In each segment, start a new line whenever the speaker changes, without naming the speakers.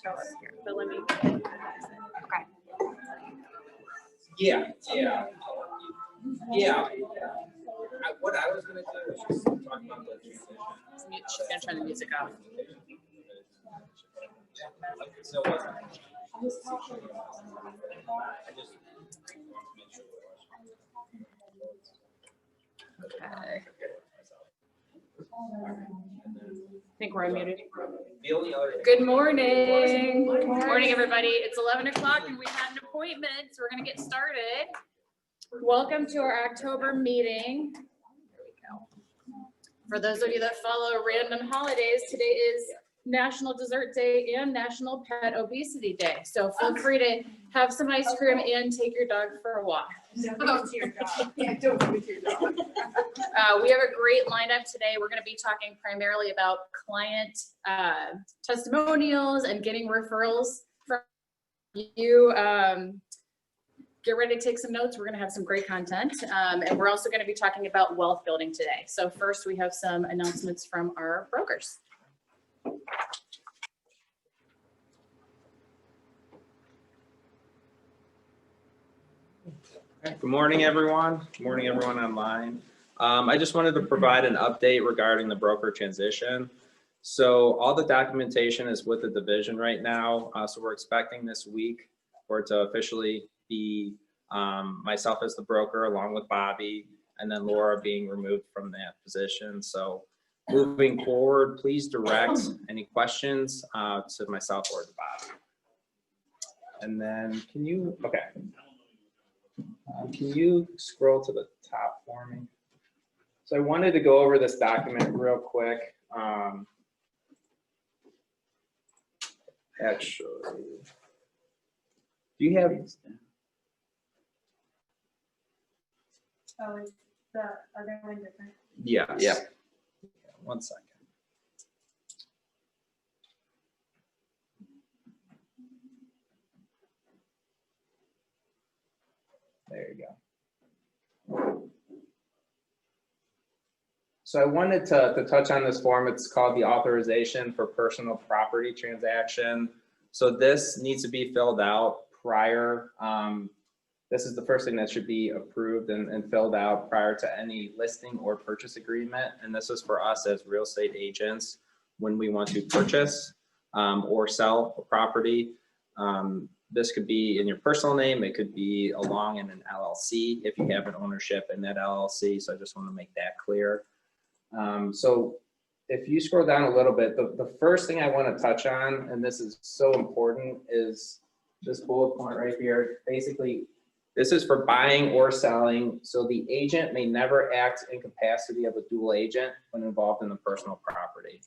show us here, but let me.
Okay.
Yeah. What I was gonna do is just talk about the transition.
She's gonna turn the music off.
So
Okay. I think we're unmuted.
the only other thing.
Good morning. Good morning, everybody. It's 11 o'clock and we had an appointment, so we're gonna get started. Welcome to our October meeting. There we go. For those of you that follow random holidays, today is National Dessert Day and National Pet Obesity Day. So feel free to have some ice cream and take your dog for a walk.
Don't give it to your dog. Yeah, don't give it to your dog.
We have a great lineup today. We're going to be talking primarily about client testimonials and getting referrals from you. Get ready to take some notes. We're going to have some great content. And we're also going to be talking about wealth building today. So first we have some announcements from our brokers.
Good morning, everyone. Good morning, everyone online. I just wanted to provide an update regarding the broker transition. So all the documentation is with the division right now. So we're expecting this week for it to officially be myself as the broker along with Bobby, and then Laura being removed from that position. So moving forward, please direct any questions to myself or to Bobby. And then can you scroll to the top for me? So I wanted to go over this document real quick. Actually, do you have?
Oh, is the other one different?
Yes.
Yeah.
One second. There you go. So I wanted to touch on this form. It's called the authorization for personal property transaction. So this needs to be filled out prior. This is the first thing that should be approved and filled out prior to any listing or purchase agreement. And this is for us as real estate agents when we want to purchase or sell a property. This could be in your personal name. It could be along in an LLC if you have an ownership in that LLC. So I just want to make that clear. So if you scroll down a little bit, the first thing I want to touch on, and this is so important, is this bullet point right here. Basically, this is for buying or selling. So the agent may never act in capacity of a dual agent when involved in the personal property.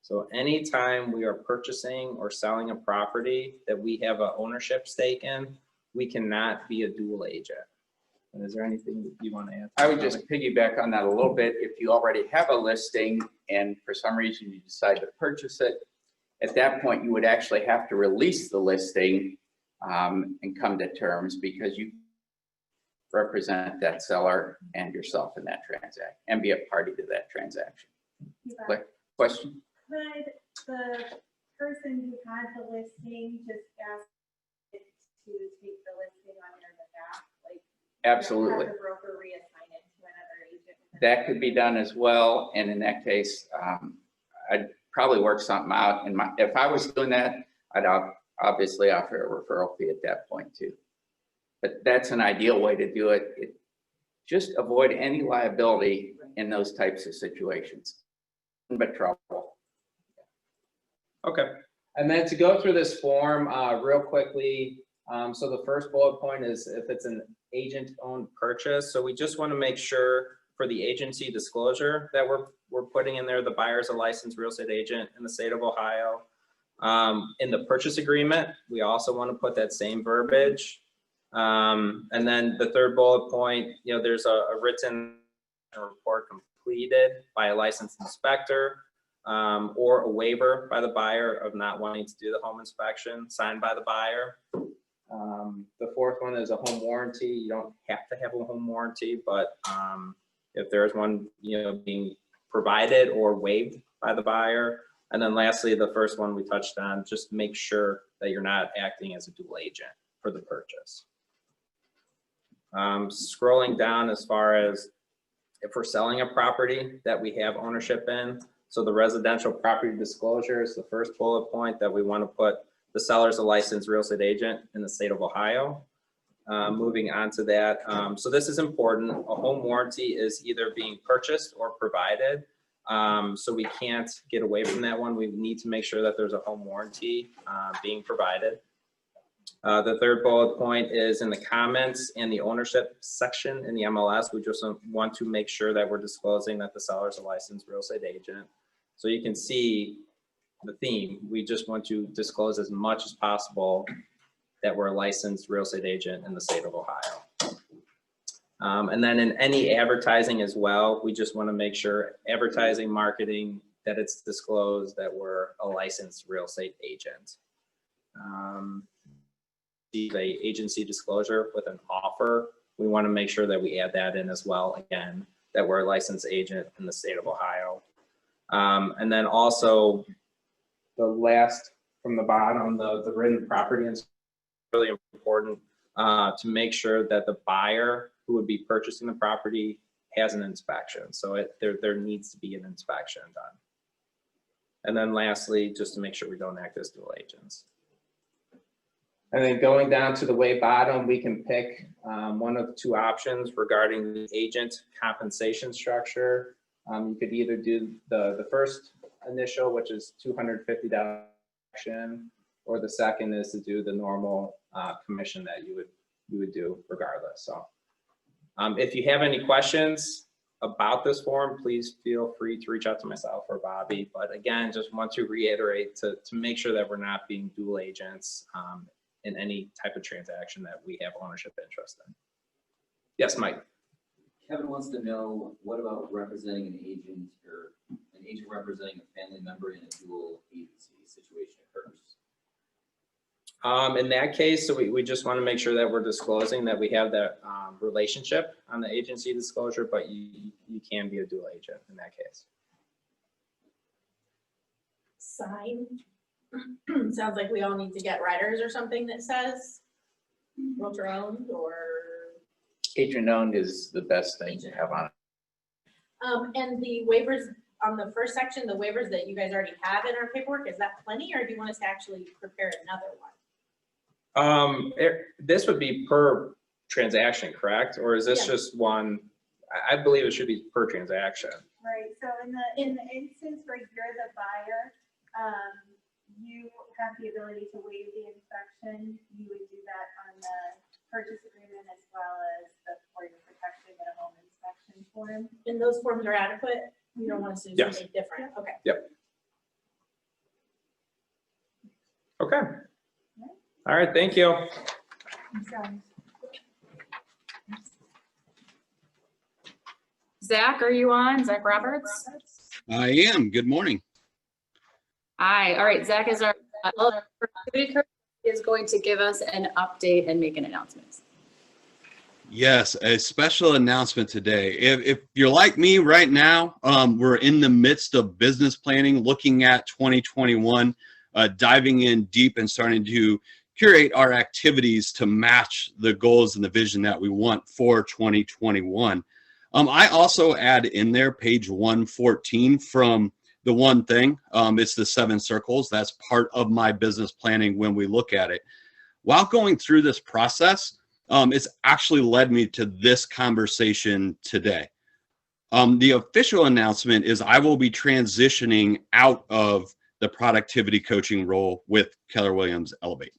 So anytime we are purchasing or selling a property that we have an ownership stake in, we cannot be a dual agent. And is there anything that you want to add?
I would just piggyback on that a little bit. If you already have a listing and for some reason you decide to purchase it, at that point you would actually have to release the listing and come to terms, because you represent that seller and yourself in that transaction and be a party to that transaction. Question?
Could the person who had the listing just ask it to take the listing on their behalf? Like,
Absolutely.
have the broker reassign it to another agent?
That could be done as well. And in that case, I'd probably work something out. And if I was doing that, I'd obviously offer a referral fee at that point too. But that's an ideal way to do it. Just avoid any liability in those types of situations, but trouble.
Okay. And then to go through this form real quickly. So the first bullet point is if it's an agent-owned purchase. So we just want to make sure for the agency disclosure that we're putting in there, the buyer is a licensed real estate agent in the state of Ohio. In the purchase agreement, we also want to put that same verbiage. And then the third bullet point, there's a written report completed by a licensed inspector or a waiver by the buyer of not wanting to do the home inspection signed by the buyer. The fourth one is a home warranty. You don't have to have a home warranty, but if there's one, being provided or waived by the buyer. And then lastly, the first one we touched on, just make sure that you're not acting as a dual agent for the purchase. Scrolling down as far as if we're selling a property that we have ownership in, so the residential property disclosure is the first bullet point that we want to put the seller as a licensed real estate agent in the state of Ohio. Moving on to that, so this is important. A home warranty is either being purchased or provided. So we can't get away from that one. We need to make sure that there's a home warranty being provided. The third bullet point is in the comments and the ownership section in the MLS. We just want to make sure that we're disclosing that the seller is a licensed real estate agent. So you can see the theme. We just want to disclose as much as possible that we're a licensed real estate agent in the state of Ohio. And then in any advertising as well, we just want to make sure advertising, marketing, that it's disclosed that we're a licensed real estate agent. The agency disclosure with an offer, we want to make sure that we add that in as well, again, that we're a licensed agent in the state of Ohio. And then also the last from the bottom, the written property is really important to make sure that the buyer who would be purchasing the property has an inspection. So there needs to be an inspection done. And then lastly, just to make sure we don't act as dual agents. And then going down to the way bottom, we can pick one of two options regarding the agent compensation structure. You could either do the first initial, which is $250, or the second is to do the normal commission that you would do regardless. So if you have any questions about this form, please feel free to reach out to myself or Bobby. But again, just want to reiterate to make sure that we're not being dual agents in any type of transaction that we have ownership interest in. Yes, Mike.
Kevin wants to know, what about representing an agent or an agent representing a family member in a dual agency situation occurs?
In that case, so we just want to make sure that we're disclosing that we have that relationship on the agency disclosure, but you can be a dual agent in that case.
Sign. Sounds like we all need to get writers or something that says realtor owned or.
Agent owned is the best thing to have on.
And the waivers on the first section, the waivers that you guys already have in our paperwork, is that plenty, or do you want us to actually prepare another one?
This would be per transaction, correct? Or is this
Yeah.
just one? I believe it should be per transaction.
Right, so in the instance where you're the buyer, you have the ability to waive the inspection. You would do that on the purchase agreement as well as the for your protection and a home inspection form.
And those forms are adequate? You don't want us to do
Yes.
something different? Okay.
Okay. All right, thank you.
Zach, are you on? Zach Roberts?
I am. Good morning.
Hi, all right, Zach is our activity coach, is going to give us an update and make an announcement.
Yes, a special announcement today. If you're like me right now, we're in the midst of business planning, looking at 2021, diving in deep and starting to curate our activities to match the goals and the vision that we want for 2021. I also add in there page 114 from the one thing. It's the 7 circles. That's part of my business planning when we look at it. While going through this process, it's actually led me to this conversation today. The official announcement is I will be transitioning out of the productivity coaching role with Keller Williams Elevate.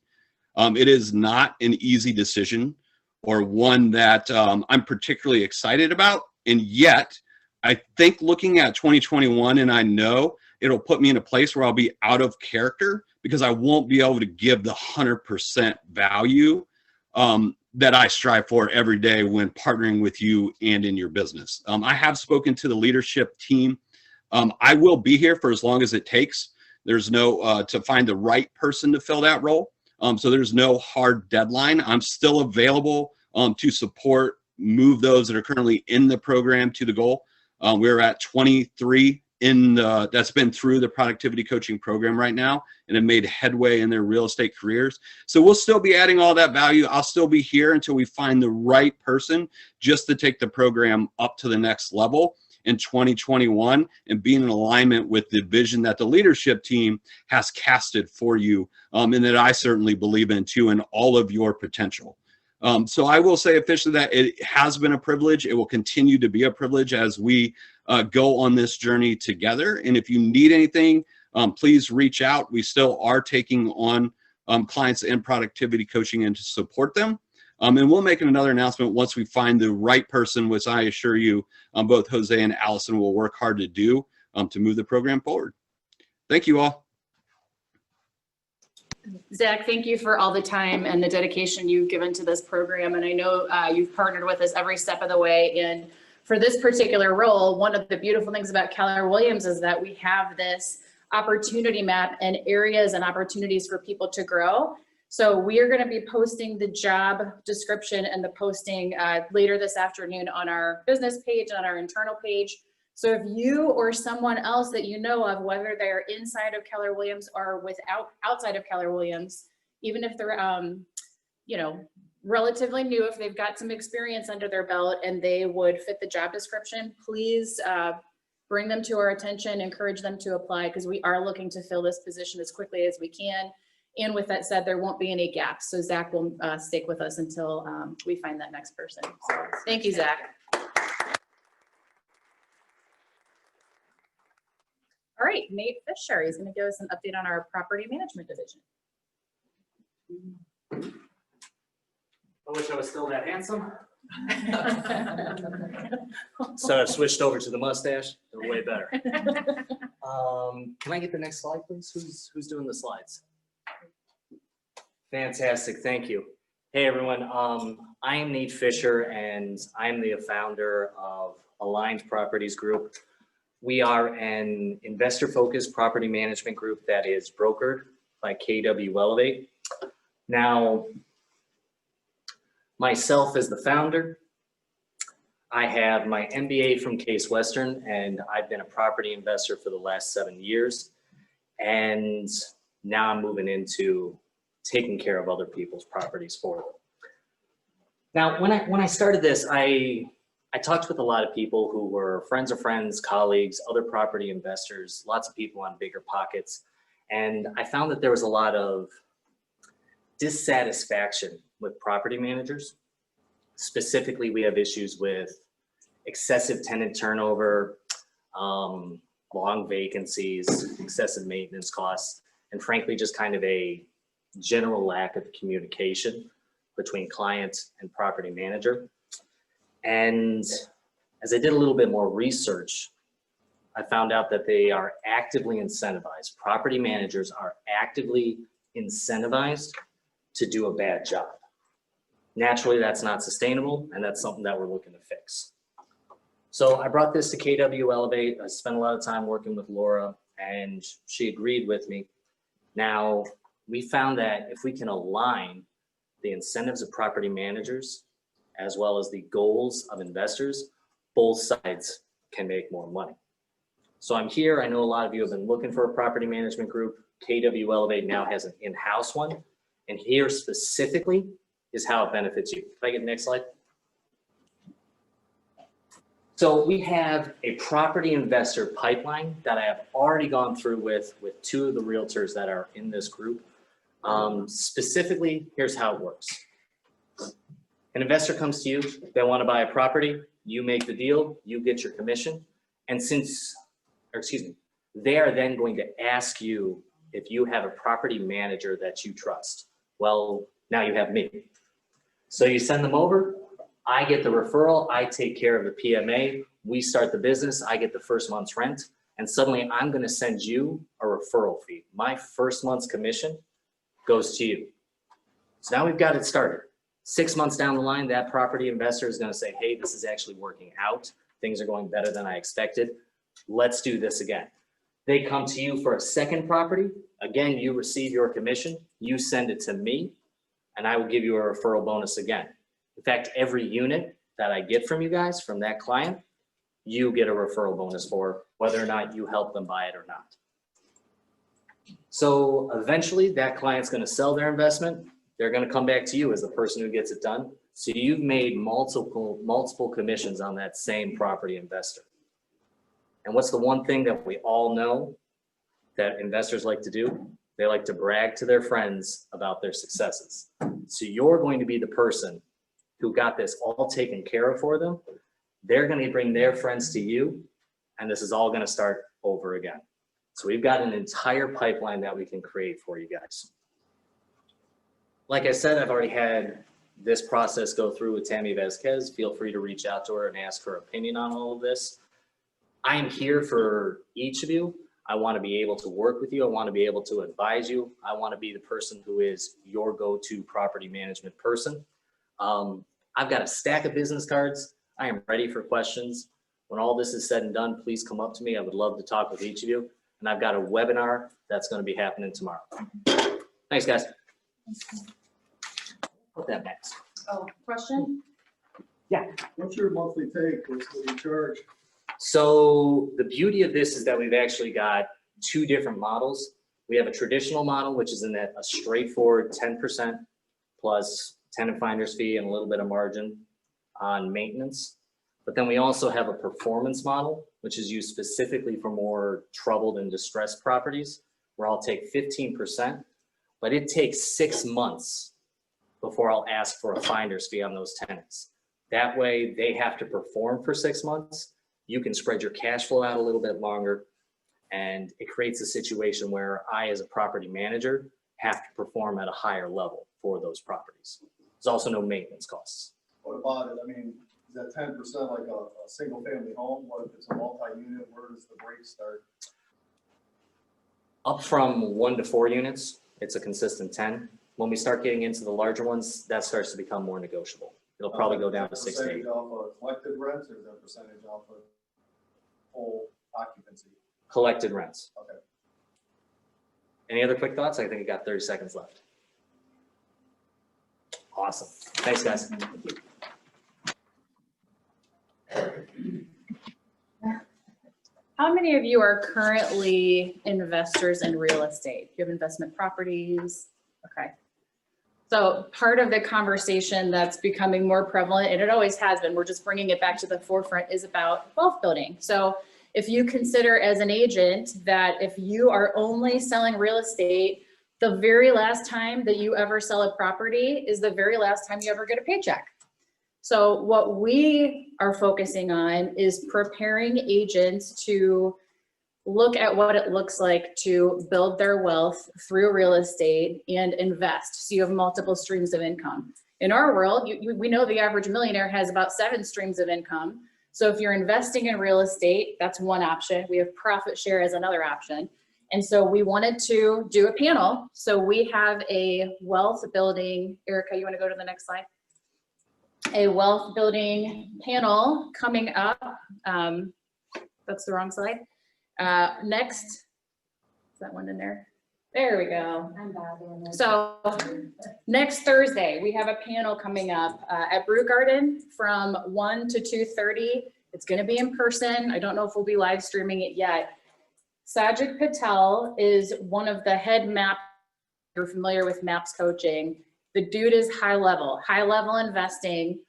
It is not an easy decision or one that I'm particularly excited about. And yet, I think looking at 2021, and I know it'll put me in a place where I'll be out of character because I won't be able to give the 100% value that I strive for every day when partnering with you and in your business. I have spoken to the leadership team. I will be here for as long as it takes. There's no, to find the right person to fill that role. So there's no hard deadline. I'm still available to support, move those that are currently in the program to the goal. We're at 23 that's been through the productivity coaching program right now and have made headway in their real estate careers. So we'll still be adding all that value. I'll still be here until we find the right person just to take the program up to the next level in 2021 and be in alignment with the vision that the leadership team has casted for you, and that I certainly believe in too, in all of your potential. So I will say officially that it has been a privilege. It will continue to be a privilege as we go on this journey together. And if you need anything, please reach out. We still are taking on clients in productivity coaching and to support them. And we'll make another announcement once we find the right person, which I assure you, both Jose and Allison will work hard to do to move the program forward. Thank you all.
Zach, thank you for all the time and the dedication you've given to this program. And I know you've partnered with us every step of the way. And for this particular role, one of the beautiful things about Keller Williams is that we have this opportunity map and areas and opportunities for people to grow. So we are going to be posting the job description and the posting later this afternoon on our business page, on our internal page. So if you or someone else that you know of, whether they're inside of Keller Williams or outside of Keller Williams, even if they're, you know, relatively new, if they've got some experience under their belt and they would fit the job description, please bring them to our attention, encourage them to apply, because we are looking to fill this position as quickly as we can. And with that said, there won't be any gaps. So Zach will stick with us until we find that next person. So thank you, Zach. All right, Nate Fisher, he's going to give us an update on our property management division.
I wish I was still that handsome. So I've switched over to the mustache. They're way better. Can I get the next slide, please? Who's doing the slides? Fantastic, thank you. Hey everyone, I am Nate Fisher and I'm the founder of Aligned Properties Group. We are an investor-focused property management group that is brokered by KW Elevate. Now, myself as the founder, I have my MBA from Case Western and I've been a property investor for the last 7 years. And now I'm moving into taking care of other people's properties for them. Now, when I started this, I talked with a lot of people who were friends of friends, colleagues, other property investors, lots of people on bigger pockets. And I found that there was a lot of dissatisfaction with property managers. Specifically, we have issues with excessive tenant turnover, long vacancies, excessive maintenance costs, and frankly, just kind of a general lack of communication between client and property manager. And as I did a little bit more research, I found out that they are actively incentivized. Property managers are actively incentivized to do a bad job. Naturally, that's not sustainable, and that's something that we're looking to fix. So I brought this to KW Elevate. I spent a lot of time working with Laura, and she agreed with me. Now, we found that if we can align the incentives of property managers as well as the goals of investors, both sides can make more money. So I'm here. I know a lot of you have been looking for a property management group. KW Elevate now has an in-house one. And here specifically is how it benefits you. If I get the next slide. So we have a property investor pipeline that I have already gone through with 2 of the realtors that are in this group. Specifically, here's how it works. An investor comes to you, they want to buy a property, you make the deal, you get your commission. And they are then going to ask you if you have a property manager that you trust. Well, now you have me. So you send them over, I get the referral, I take care of the PMA, we start the business, I get the first month's rent, and suddenly I'm gonna send you a referral fee. My first month's commission goes to you. So now we've got it started. 6 months down the line, that property investor is gonna say, hey, this is actually working out. Things are going better than I expected. Let's do this again. They come to you for a second property. Again, you receive your commission, you send it to me, and I will give you a referral bonus again. In fact, every unit that I get from you guys, from that client, you get a referral bonus for, whether or not you help them buy it or not. So eventually that client's gonna sell their investment. They're gonna come back to you as the person who gets it done. So you've made multiple commissions on that same property investor. And what's the one thing that we all know that investors like to do? They like to brag to their friends about their successes. So you're going to be the person who got this all taken care of for them. They're gonna bring their friends to you, and this is all gonna start over again. So we've got an entire pipeline that we can create for you guys. Like I said, I've already had this process go through with Tammy Vasquez. Feel free to reach out to her and ask her opinion on all of this. I am here for each of you. I want to be able to work with you. I want to be able to advise you. I want to be the person who is your go-to property management person. I've got a stack of business cards. I am ready for questions. When all this is said and done, please come up to me. I would love to talk with each of you. And I've got a webinar that's going to be happening tomorrow. Thanks, guys. Put that back.
Oh, question?
What's your monthly take? What's the charge?
So the beauty of this is that we've actually got two different models. We have a traditional model, which is in that a straightforward 10% plus tenant finder's fee and a little bit of margin on maintenance. But then we also have a performance model, which is used specifically for more troubled and distressed properties, where I'll take 15%, but it takes 6 months before I'll ask for a finder's fee on those tenants. That way they have to perform for 6 months. You can spread your cash flow out a little bit longer, and it creates a situation where I, as a property manager, have to perform at a higher level for those properties. There's also no maintenance costs.
What about it? I mean, is that 10% like a single family home? What if it's a multi-unit? Where does the break start?
Up from 1 to 4 units, it's a consistent 10. When we start getting into the larger ones, that starts to become more negotiable. It'll probably go down to 6 to 8.
Percentage off of collected rents, or is that percentage off of full occupancy?
Collected rents.
Okay.
Any other quick thoughts? I think I got 30 seconds left. Awesome. Thanks, guys.
How many of you are currently investors in real estate? You have investment properties? Okay. So part of the conversation that's becoming more prevalent, and it always has been, we're just bringing it back to the forefront, is about wealth building. So if you consider as an agent that if you are only selling real estate, the very last time that you ever sell a property is the very last time you ever get a paycheck. So what we are focusing on is preparing agents to look at what it looks like to build their wealth through real estate and invest. So you have multiple streams of income. In our world, we know the average millionaire has about 7 streams of income. So if you're investing in real estate, that's one option. We have profit share as another option. And so we wanted to do a panel. So we have a wealth building, Erica, you want to go to the next slide? A wealth building panel coming up. That's the wrong slide. Next, is that one in there? There we go. So next Thursday, we have a panel coming up at Brew Garden from 1 to 2:30. It's going to be in person. I don't know if we'll be live streaming it yet. Sajid Patel is one of the head map. You're familiar with MAPS coaching. The dude is high level investing.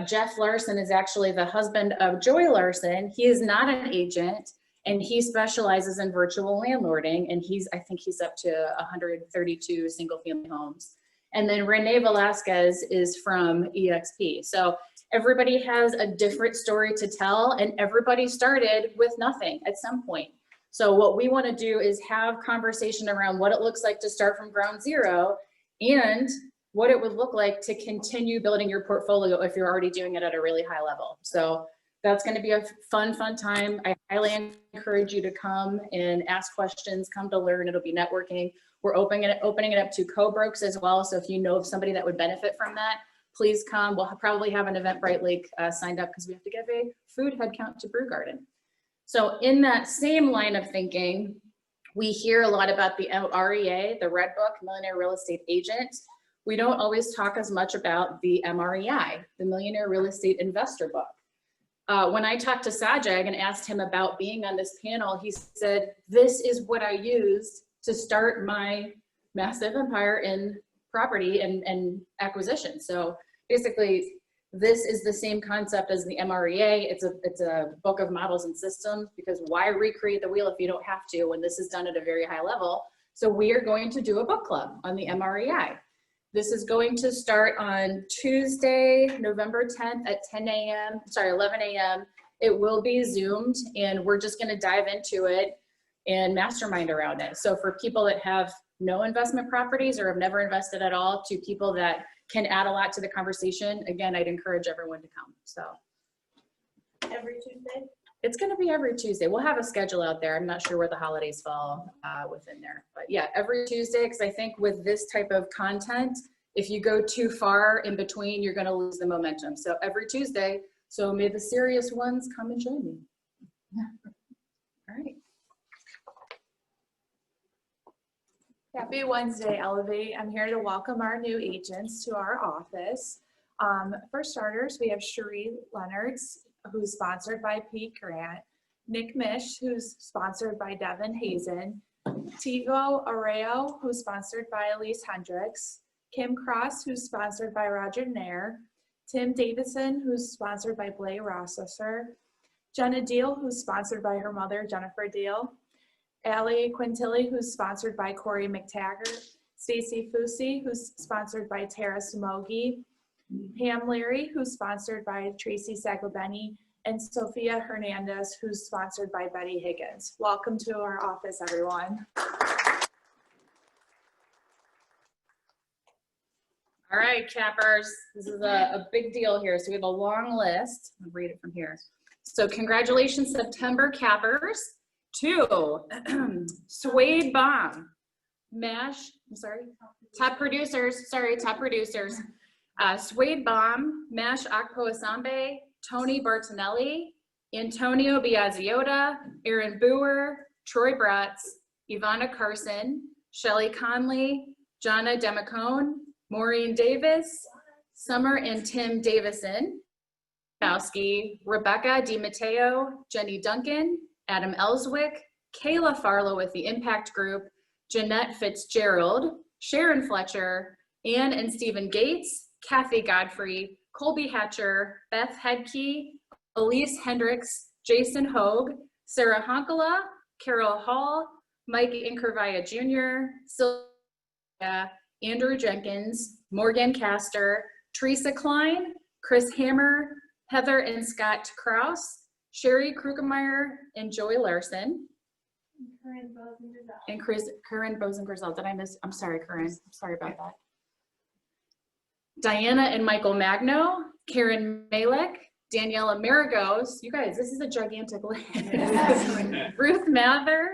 Jeff Larson is actually the husband of Joy Larson. He is not an agent, and he specializes in virtual landlording, and I think he's up to 132 single family homes. And then Renee Velasquez is from EXP. So everybody has a different story to tell, and everybody started with nothing at some point. So what we want to do is have conversation around what it looks like to start from ground zero and what it would look like to continue building your portfolio if you're already doing it at a really high level. So that's going to be a fun time. I highly encourage you to come and ask questions, come to learn. It'll be networking. We're opening it up to co-brokes as well. So if you know of somebody that would benefit from that, please come. We'll probably have an Eventbrite link signed up because we have to give a food head count to Brew Garden. So in that same line of thinking, we hear a lot about the REA, the Red Book, Millionaire Real Estate Agent. We don't always talk as much about the MREI, the Millionaire Real Estate Investor Book. When I talked to Sajag and asked him about being on this panel, he said, this is what I used to start my massive empire in property and acquisition. So basically, this is the same concept as the MREA. It's a book of models and systems, because why recreate the wheel if you don't have to when this is done at a very high level? So we are going to do a book club on the MREI. This is going to start on Tuesday, November 10th at 11 a.m. It will be Zoomed, and we're just gonna dive into it and mastermind around it. So for people that have no investment properties or have never invested at all, to people that can add a lot to the conversation, again, I'd encourage everyone to come. So
Every Tuesday?
it's gonna be every Tuesday. We'll have a schedule out there. I'm not sure where the holidays fall within there. But yeah, every Tuesday, because I think with this type of content, if you go too far in between, you're gonna lose the momentum. So every Tuesday, so may the serious ones come and join me. Yeah. All right.
Happy Wednesday, Elevate. I'm here to welcome our new agents to our office. For starters, we have Cherie Leonards, who's sponsored by Pete Grant, Nick Mish, who's sponsored by Devin Hazen, Tigo Areo, who's sponsored by Elise Hendricks, Kim Cross, who's sponsored by Roger Nair, Tim Davison, who's sponsored by Blair Rossesser, Jenna Deal, who's sponsored by her mother, Jennifer Deal, Allie Quintilli, who's sponsored by Corey McTaggart, Stacy Fusi, who's sponsored by Tara Sumogi, Pam Leary, who's sponsored by Tracy Saglabeni, and Sophia Hernandez, who's sponsored by Betty Higgins. Welcome to our office, everyone.
All right, cappers, this is a big deal here. So we have a long list. I'll read it from here. So congratulations, September cappers, to Suede Bomb, top producers, Suede Bomb, Mash Akpo Asambe, Tony Bartonelli, Antonio Biaziota, Aaron Boer, Troy Bratz, Ivana Carson, Shelly Conley, Jonna Demacone, Maureen Davis, Summer and Tim Davison, Rebecca DiMatteo, Jenny Duncan, Adam Ellswick, Kayla Farlow with the Impact Group, Jeanette Fitzgerald, Sharon Fletcher, Ann and Stephen Gates, Kathy Godfrey, Colby Hatcher, Beth Hedke, Elise Hendricks, Jason Hogue, Sarah Honkala, Carol Hall, Mike Inkervaya Jr., Sylvia, Andrew Jenkins, Morgan Castor, Teresa Klein, Chris Hammer, Heather and Scott Kraus, Sherry Krugemeyer, and Joy Larson. And Corinne Bosen-Grisel. Did I miss? I'm sorry, Corinne. I'm sorry about that. Diana and Michael Magno, Karen Malek, Daniela Maragos. You guys, this is a gigantic list. Ruth Mather,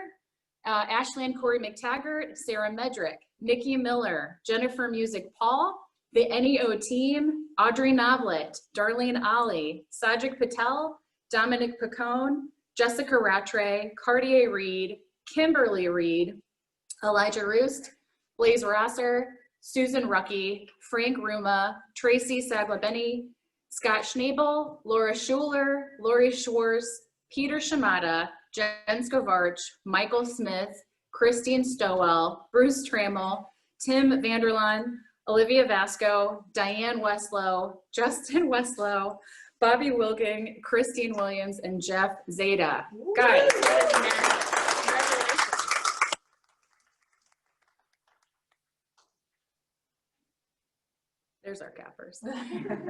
Ashley and Corey McTaggart, Sarah Medrick, Nikki Miller, Jennifer Music Paul, the NEO team, Audrey Novlet, Darlene Ali, Sajik Patel, Dominic Picone, Jessica Rattray, Cartier Reed, Kimberly Reed, Elijah Roost, Blaze Rosser, Susan Rucky, Frank Ruma, Tracy Saglabeni, Scott Schnabel, Laura Schuler, Lori Schwartz, Peter Shimada, Jen Skovarch, Michael Smith, Christine Stowell, Bruce Trammell, Tim Vanderlaan, Olivia Vasco, Diane Westlow, Justin Westlow, Bobby Wilking, Christine Williams, and Jeff Zeta. Guys, congratulations. There's our cappers.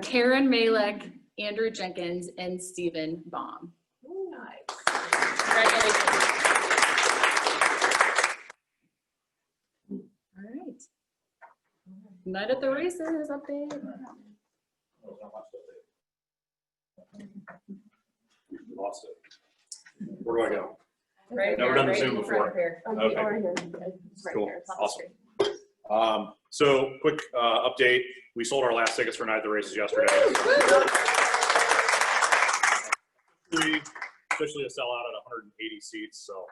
Karen Malek, Andrew Jenkins, and Stephen Baum. Nice. Congratulations. All right. Night at the races update.
Lost it. Where do I go?
Right
Never
here,
done the
right
Zoom
in
before.
front of here.
Okay.
Over here.
Right
Cool.
here, it's on the
Awesome.
screen.
So quick update. We sold our last tickets for Night at the Races yesterday. Officially a sellout at 180 seats. So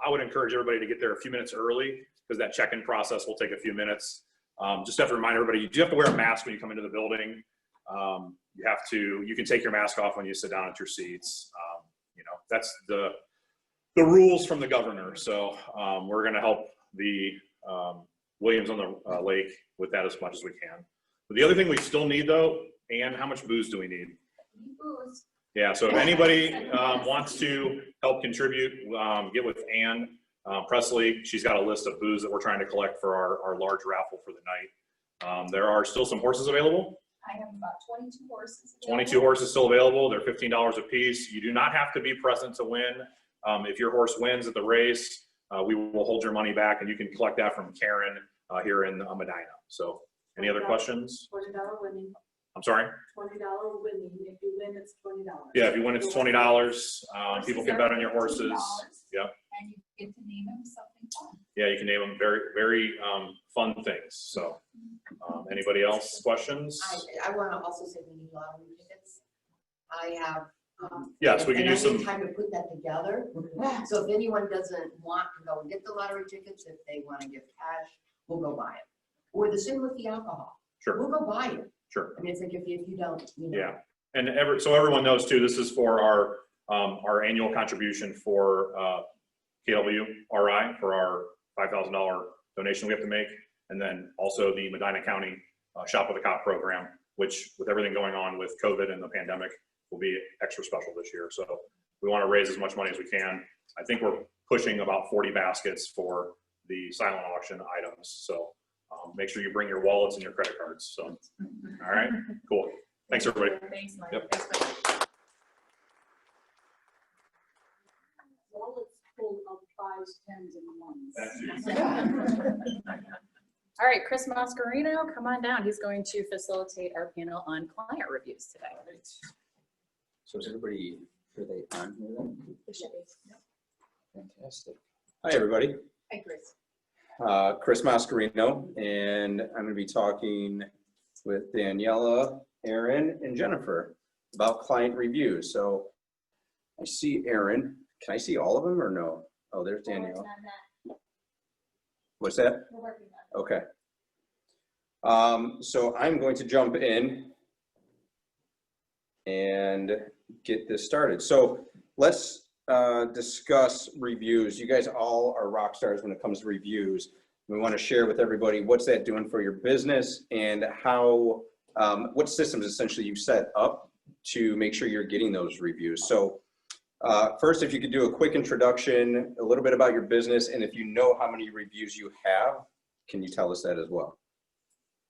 I would encourage everybody to get there a few minutes early because that check-in process will take a few minutes. Just have to remind everybody, you do have to wear a mask when you come into the building. you can take your mask off when you sit down at your seats. That's the rules from the governor. So we're going to help the Williams on the Lake with that as much as we can. But the other thing we still need though, Ann, how much booze do we need? Yeah, so if anybody wants to help contribute, get with Ann Presley. She's got a list of booze that we're trying to collect for our large raffle for the night. There are still some horses available.
I have about 22 horses.
22 horses still available. They're $15 a piece. You do not have to be present to win. If your horse wins at the race, we will hold your money back, and you can collect that from Karen here in Medina. So any other questions?
$20 winning,
I'm sorry?
$20 winning. If you win, it's $20.
Yeah, if you win, it's $20. People can bet on your horses. Yep.
And you get to name them something fun.
Yeah, you can name them very, very fun things. So anybody else questions?
I want to also say we need lottery tickets. I have.
Yes, we can
and
use
I need
some.
time to put that together. So if anyone doesn't want to go and get the lottery tickets, if they want to give cash, we'll go buy it. Or the same with the alcohol.
Sure.
We'll go buy it.
Sure.
I mean, it's like if you don't,
Yeah, and so everyone knows too, this is for our annual contribution for KWRI for our $5,000 donation we have to make. And then also the Medina County Shop with a Cop program, which with everything going on with COVID and the pandemic will be extra special this year. So we want to raise as much money as we can. I think we're pushing about 40 baskets for the silent auction items. So make sure you bring your wallets and your credit cards. So, all right, cool. Thanks, everybody.
Thanks, Mike.
Yep.
Wallets full of 5s, 10s, and 1s.
All right, Chris Mascarino, come on down. He's going to facilitate our panel on client reviews today.
So is everybody, are they on here then?
They should be.
Fantastic. Hi, everybody.
Hi, Chris.
Chris Mascarino, and I'm going to be talking with Daniela, Aaron, and Jennifer about client reviews. So I see Aaron. Can I see all of them or no? Oh, there's Daniela. What's that? Okay. So I'm going to jump in and get this started. So let's discuss reviews. You guys all are rock stars when it comes to reviews. We want to share with everybody what's that doing for your business and how, what systems essentially you set up to make sure you're getting those reviews. So first, if you could do a quick introduction, a little bit about your business, and if you know how many reviews you have, can you tell us that as well?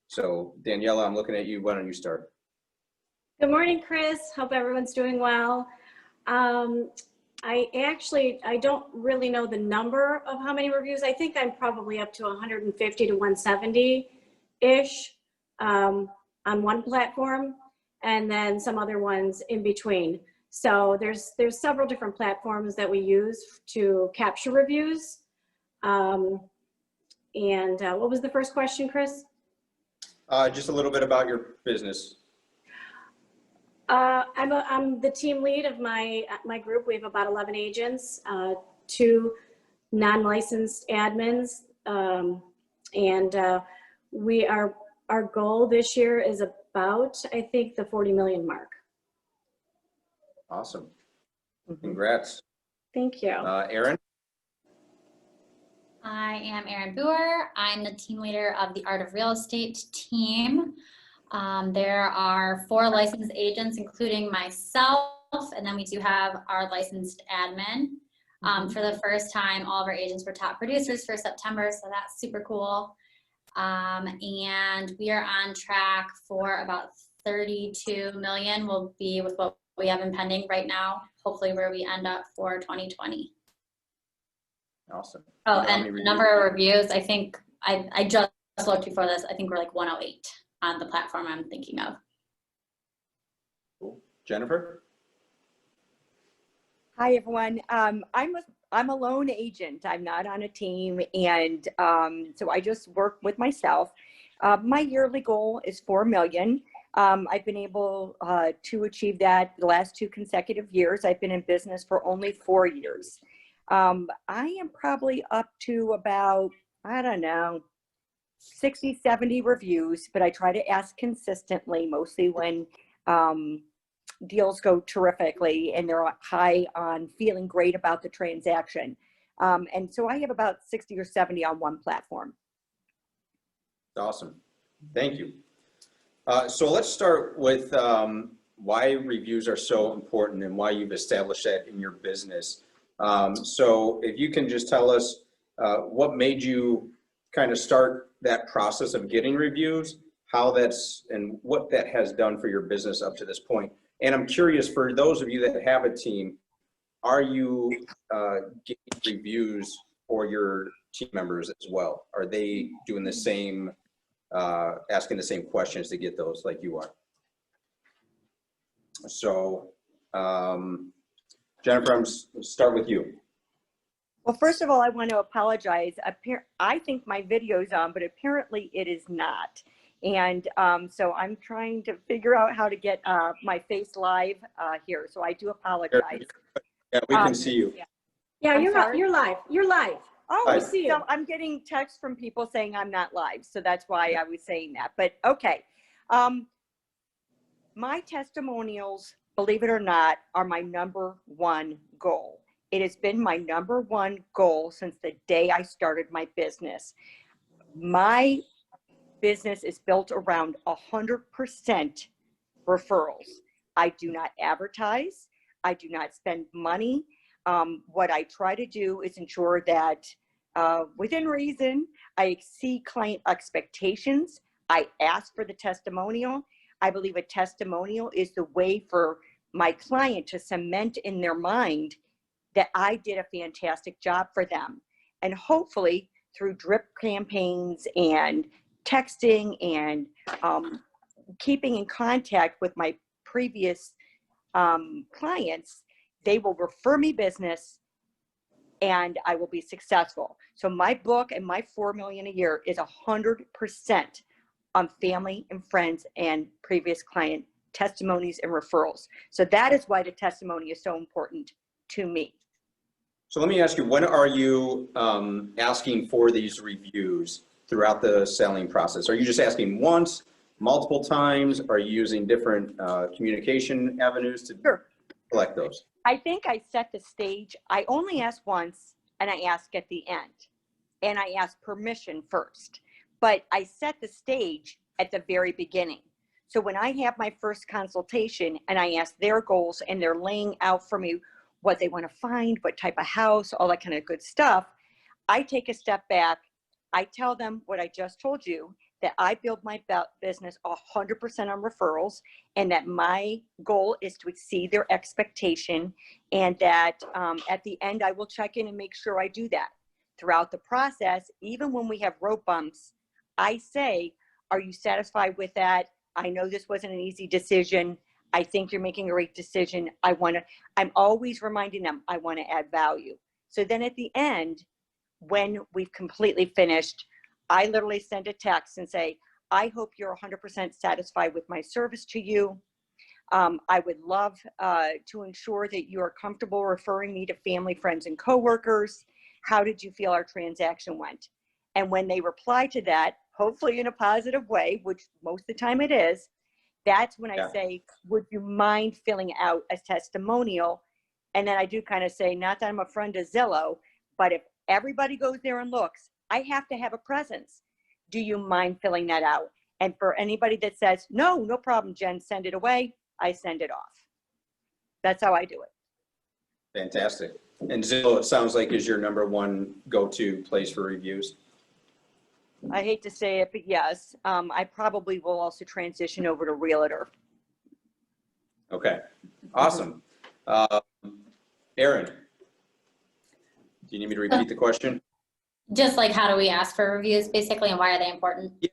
So Daniela, I'm looking at you. Why don't you start?
Good morning, Chris. Hope everyone's doing well. I don't really know the number of how many reviews. I think I'm probably up to 150 to 170-ish on one platform, and then some other ones in between. So there's several different platforms that we use to capture reviews. And what was the first question, Chris?
Just a little bit about your business.
I'm the team lead of my group. We have about 11 agents, 2 non-licensed admins, and our goal this year is about, I think, the 40 million mark.
Awesome. Congrats.
Thank you.
Aaron?
I am Erin Boer. I'm the team leader of the Art of Real Estate team. There are 4 licensed agents, including myself, and then we do have our licensed admin. For the first time, all of our agents were top producers for September, so that's super cool. And we are on track for about 32 million will be with what we have in pending right now, hopefully where we end up for 2020.
Awesome.
Oh, and the number of reviews, I think, I just looked before this, I think we're like 108 on the platform I'm thinking of.
Cool. Jennifer?
Hi, everyone. I'm a lone agent. I'm not on a team, and so I just work with myself. My yearly goal is 4 million. I've been able to achieve that the last 2 consecutive years. I've been in business for only 4 years. I am probably up to about, I don't know, 60, 70 reviews, but I try to ask consistently, mostly when deals go terrifically and they're high on feeling great about the transaction. And so I have about 60 or 70 on one platform.
Awesome. Thank you. So let's start with why reviews are so important and why you've established that in your business. So if you can just tell us what made you kind of start that process of getting reviews, how that's and what that has done for your business up to this point. And I'm curious, for those of you that have a team, are you getting reviews for your team members as well? Are they doing the same, asking the same questions to get those like you are? So, Jennifer, start with you.
Well, first of all, I want to apologize. I think my video's on, but apparently it is not. And so I'm trying to figure out how to get my face live here. So I do apologize.
Yeah, we can see you.
Yeah,
I'm
you're
sorry?
you're live. You're live.
Oh,
Hi.
We see you.
so I'm getting texts from people saying I'm not live. So that's why I was saying that. But okay. My testimonials, believe it or not, are my number one goal. It has been my number one goal since the day I started my business. My business is built around 100% referrals. I do not advertise. I do not spend money. What I try to do is ensure that within reason, I exceed client expectations. I ask for the testimonial. I believe a testimonial is the way for my client to cement in their mind that I did a fantastic job for them. And hopefully through drip campaigns and texting and keeping in contact with my previous clients, they will refer me business and I will be successful. So my book and my 4 million a year is 100% on family and friends and previous client testimonies and referrals. So that is why the testimony is so important to me.
So let me ask you, when are you asking for these reviews throughout the selling process? Are you just asking once, multiple times? Are you using different communication avenues to collect those?
I think I set the stage. I only ask once and I ask at the end. And I ask permission first. But I set the stage at the very beginning. So when I have my first consultation and I ask their goals and they're laying out for me what they want to find, what type of house, all that kind of good stuff, I take a step back. I tell them what I just told you, that I build my business 100% on referrals and that my goal is to exceed their expectation, and that at the end I will check in and make sure I do that. Throughout the process, even when we have road bumps, I say, are you satisfied with that? I know this wasn't an easy decision. I think you're making a great decision. I'm always reminding them I want to add value. So then at the end, when we've completely finished, I literally send a text and say, I hope you're 100% satisfied with my service to you. I would love to ensure that you are comfortable referring me to family, friends, and coworkers. How did you feel our transaction went? And when they reply to that, hopefully in a positive way, which most of the time it is, that's when I say, would you mind filling out a testimonial? And then I do kind of say, not that I'm a friend of Zillow, but if everybody goes there and looks, I have to have a presence. Do you mind filling that out? And for anybody that says, no, no problem, Jen, send it away, I send it off. That's how I do it.
Fantastic. And Zillow, it sounds like, is your number one go-to place for reviews?
I hate to say it, but yes, I probably will also transition over to Realtor.
Okay, awesome. Erin, do you need me to repeat the question?
Just like, how do we ask for reviews basically, and why are they important?
Yeah,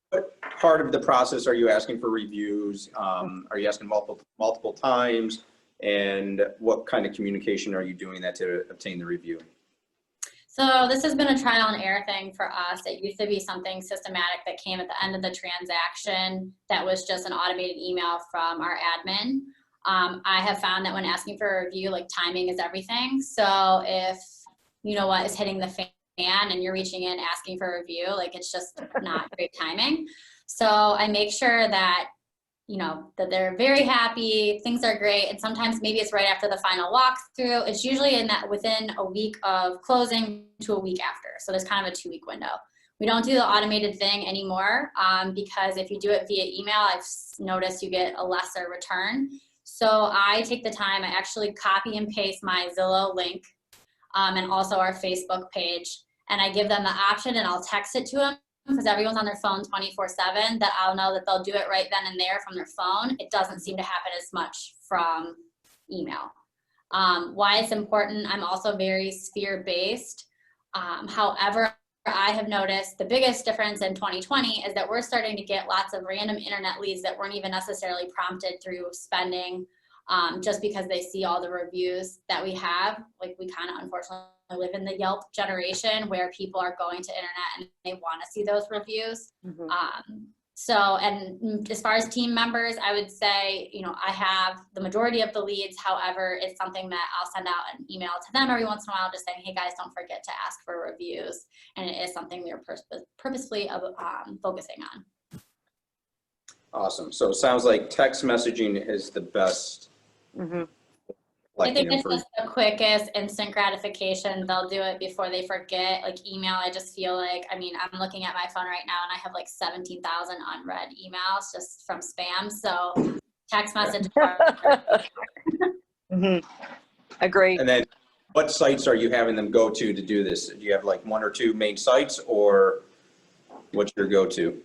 what part of the process are you asking for reviews? Are you asking multiple times? And what kind of communication are you doing that to obtain the review?
So this has been a trial and error thing for us. It used to be something systematic that came at the end of the transaction that was just an automated email from our admin. I have found that when asking for a review, like, timing is everything. So if, you know what, is hitting the fan and you're reaching in asking for a review, like, it's just not great timing. So I make sure that, you know, that they're very happy, things are great, and sometimes maybe it's right after the final walkthrough. It's usually in that within a week of closing to a week after. So there's kind of a 2-week window. We don't do the automated thing anymore because if you do it via email, I've noticed you get a lesser return. So I take the time, I actually copy and paste my Zillow link and also our Facebook page, and I give them the option, and I'll text it to them because everyone's on their phone 24/7, that I'll know that they'll do it right then and there from their phone. It doesn't seem to happen as much from email. Why it's important, I'm also very sphere-based. However, I have noticed the biggest difference in 2020 is that we're starting to get lots of random internet leads that weren't even necessarily prompted through spending, just because they see all the reviews that we have. Like, we kind of unfortunately live in the Yelp generation where people are going to internet and they want to see those reviews. So, and as far as team members, I would say, you know, I have the majority of the leads. However, it's something that I'll send out an email to them every once in a while, just saying, hey guys, don't forget to ask for reviews. And it is something we're purposefully focusing on.
Awesome. So it sounds like text messaging is the best.
I think it's just the quickest, instant gratification. They'll do it before they forget. Like email, I just feel like, I mean, I'm looking at my phone right now and I have like 17,000 unread emails just from spam. So text message.
Agree.
And then what sites are you having them go to do this? Do you have like 1 or 2 main sites, or what's your go-to?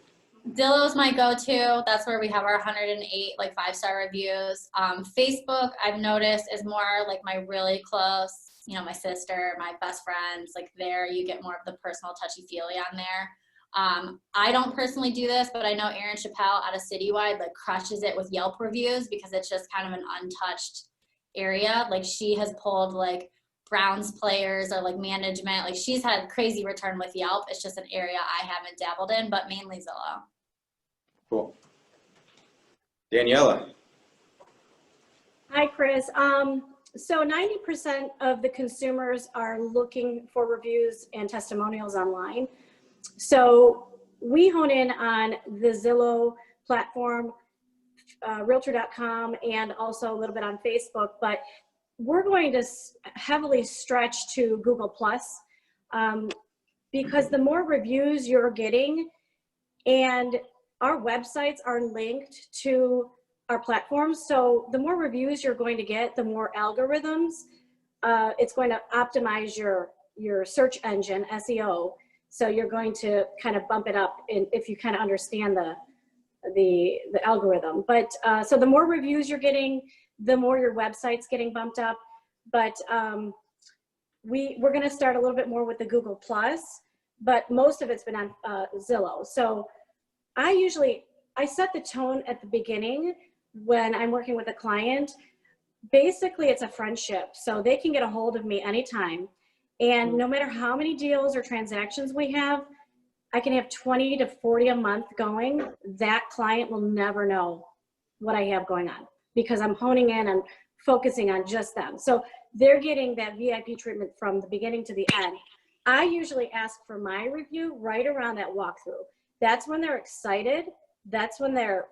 Zillow's my go-to. That's where we have our 108 like 5-star reviews. Facebook, I've noticed, is more like my really close, you know, my sister, my best friends, like there you get more of the personal touchy-feely on there. I don't personally do this, but I know Erin Chappelle out of Citywide like crushes it with Yelp reviews because it's just kind of an untouched area. Like, she has pulled like Browns players or like management. Like, she's had crazy return with Yelp. It's just an area I haven't dabbled in, but mainly Zillow.
Cool. Daniela.
Hi, Chris. So 90% of the consumers are looking for reviews and testimonials online. So we hone in on the Zillow platform, Realtor.com, and also a little bit on Facebook, but we're going to heavily stretch to Google Plus because the more reviews you're getting, and our websites are linked to our platforms. So the more reviews you're going to get, the more algorithms, it's going to optimize your search engine, SEO. So you're going to kind of bump it up if you kind of understand the algorithm. But so the more reviews you're getting, the more your website's getting bumped up. But we're going to start a little bit more with the Google Plus, but most of it's been on Zillow. So I set the tone at the beginning when I'm working with a client. Basically, it's a friendship. So they can get a hold of me anytime. And no matter how many deals or transactions we have, I can have 20 to 40 a month going. That client will never know what I have going on because I'm honing in and focusing on just them. So they're getting that VIP treatment from the beginning to the end. I usually ask for my review right around that walkthrough. That's when they're excited. That's when they're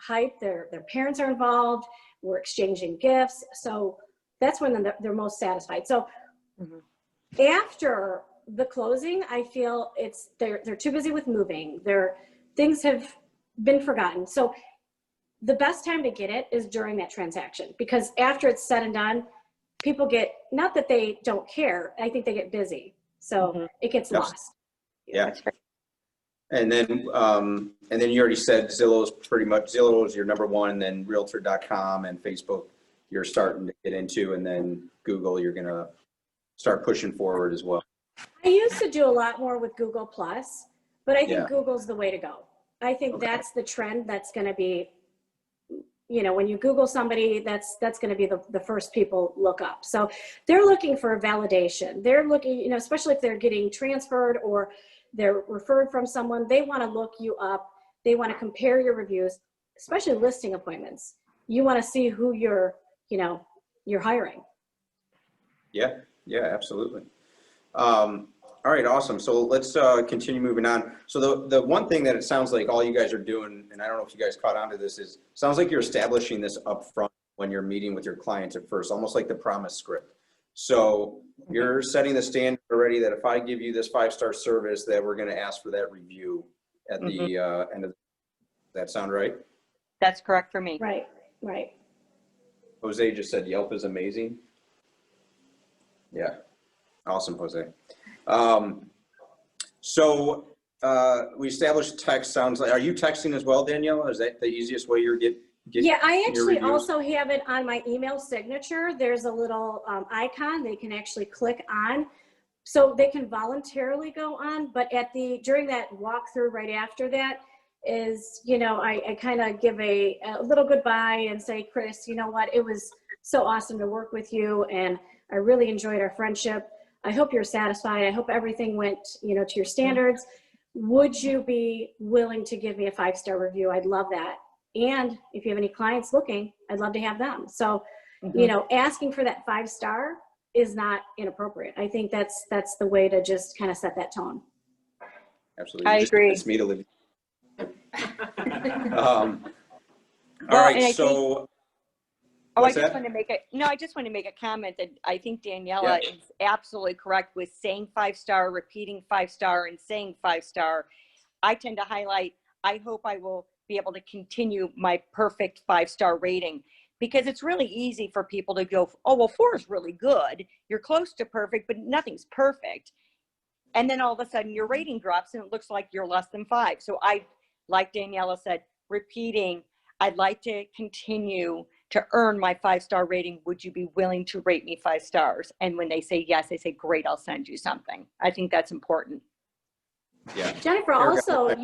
hyped. Their parents are involved. We're exchanging gifts. So that's when they're most satisfied. So after the closing, I feel they're too busy with moving. Things have been forgotten. So the best time to get it is during that transaction, because after it's said and done, people get, not that they don't care, I think they get busy. So it gets lost.
Yeah. And then you already said Zillow's Zillow is your number one, and then Realtor.com and Facebook you're starting to get into, and then Google you're gonna start pushing forward as well.
I used to do a lot more with Google Plus, but I think Google's the way to go. I think that's the trend that's going to be, you know, when you Google somebody, that's going to be the first people look up. So they're looking for a validation. They're looking, you know, especially if they're getting transferred or they're referred from someone, they want to look you up. They want to compare your reviews, especially listing appointments. You want to see who you're hiring.
Yeah, absolutely. All right, awesome. So let's continue moving on. So the one thing that it sounds like all you guys are doing, and I don't know if you guys caught on to this, is sounds like you're establishing this up front when you're meeting with your clients at first, almost like the promise script. So you're setting the standard already that if I give you this 5-star service, that we're going to ask for that review at the end of. Does that sound right?
That's correct for me.
Right, right.
Jose just said Yelp is amazing. Yeah, awesome, Jose. So we established text. Sounds like, are you texting as well, Danielle? Is that the easiest way you're getting?
Yeah, I
your
actually
reviews?
also have it on my email signature. There's a little icon they can actually click on. So they can voluntarily go on, but during that walkthrough right after that is, you know, I kind of give a little goodbye and say, Chris, you know what, it was so awesome to work with you and I really enjoyed our friendship. I hope you're satisfied. I hope everything went, you know, to your standards. Would you be willing to give me a 5-star review? I'd love that. And if you have any clients looking, I'd love to have them. So, you know, asking for that 5-star is not inappropriate. I think that's the way to just kind of set that tone.
Absolutely.
I agree.
It's me to live.
Well,
All right,
and I
so.
I
What's
just
that?
want to make I just want to make a comment that I think Daniela is absolutely correct with saying 5-star, repeating 5-star, and saying 5-star. I tend to highlight, I hope I will be able to continue my perfect 5-star rating, because it's really easy for people to go, oh, well, 4 is really good. You're close to perfect, but nothing's perfect. And then all of a sudden your rating drops and it looks like you're less than 5. So I, like Daniela said, repeating, I'd like to continue to earn my 5-star rating. Would you be willing to rate me 5 stars? And when they say yes, they say, great, I'll send you something. I think that's important.
Yeah.
Jennifer, also,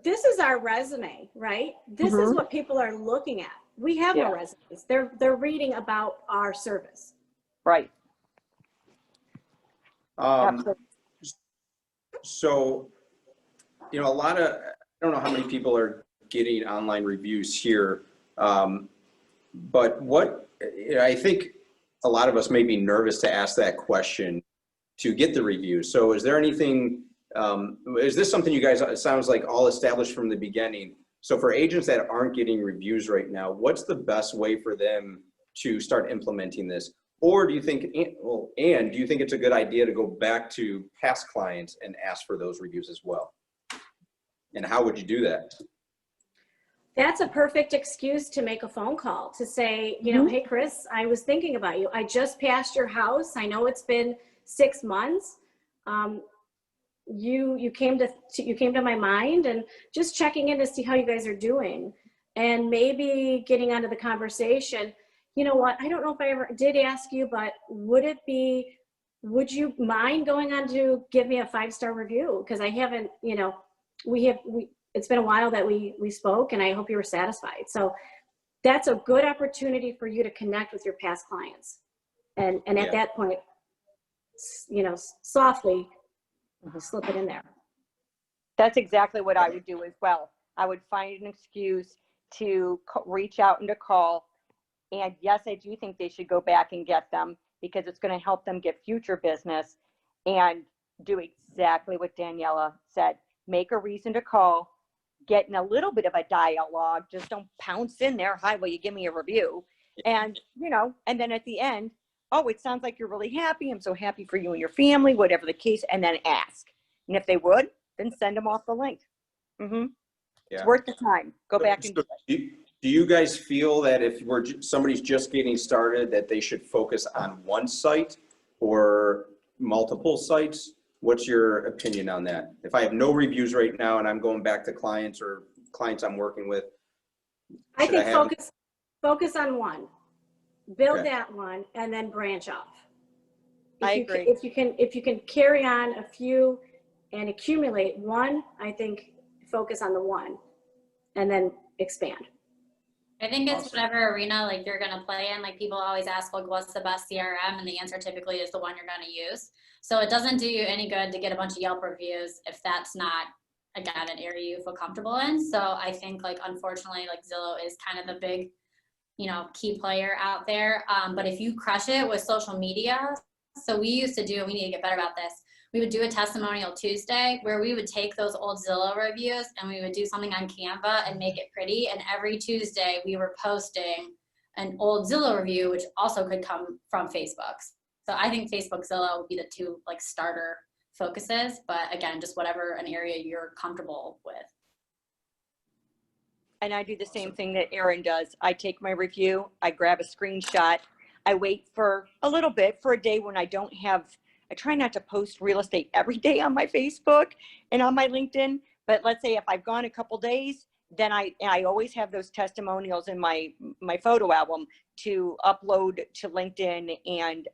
this is our resume, right? This is what people are looking at. We have no resumes. They're reading about our service.
Right.
So, you know, I don't know how many people are getting online reviews here. But I think a lot of us may be nervous to ask that question to get the review. So is there anything, is this something you guys, it sounds like all established from the beginning. So for agents that aren't getting reviews right now, what's the best way for them to start implementing this? Or do you think, do you think it's a good idea to go back to past clients and ask for those reviews as well? And how would you do that?
That's a perfect excuse to make a phone call to say, you know, hey, Chris, I was thinking about you. I just passed your house. I know it's been 6 months. You came to my mind, and just checking in to see how you guys are doing, and maybe getting onto the conversation. You know what? I don't know if I ever did ask you, but would you mind going on to give me a 5-star review? Because I haven't, you know, it's been a while that we spoke, and I hope you were satisfied. So that's a good opportunity for you to connect with your past clients. And at that point, you know, softly slip it in there.
That's exactly what I would do as well. I would find an excuse to reach out and to call. And yes, I do think they should go back and get them, because it's going to help them get future business, and do exactly what Daniela said. Make a reason to call, get in a little bit of a dialogue. Just don't pounce in there. Hi, will you give me a review? And, you know, and then at the end, oh, it sounds like you're really happy. I'm so happy for you and your family, whatever the case, and then ask. And if they would, then send them off the link. It's worth the time. Go back and do it.
Do you guys feel that if somebody's just getting started, that they should focus on one site or multiple sites? What's your opinion on that? If I have no reviews right now and I'm going back to clients or clients I'm working with,
I think focus on one, build that one, and then branch off.
I agree.
If you can carry on a few and accumulate one, I think focus on the one and then expand.
I think it's whatever arena like you're gonna play in. Like people always ask, like, what's the best CRM? And the answer typically is the one you're gonna use. So it doesn't do you any good to get a bunch of Yelp reviews if that's not, again, an area you feel comfortable in. So I think, like, unfortunately, like Zillow is kind of the big, you know, key player out there. But if you crush it with social media, so we used to do, we need to get better about this. we would do a testimonial Tuesday where we would take those old Zillow reviews and we would do something on Canva and make it pretty. And every Tuesday we were posting an old Zillow review, which also could come from Facebook. So I think Facebook, Zillow would be the two like starter focuses, but again, just whatever an area you're comfortable with.
And I do the same thing that Erin does. I take my review, I grab a screenshot, I wait for a little bit for a day when I don't have, I try not to post real estate every day on my Facebook and on my LinkedIn, but let's say if I've gone a couple days, then I always have those testimonials in my photo album to upload to LinkedIn and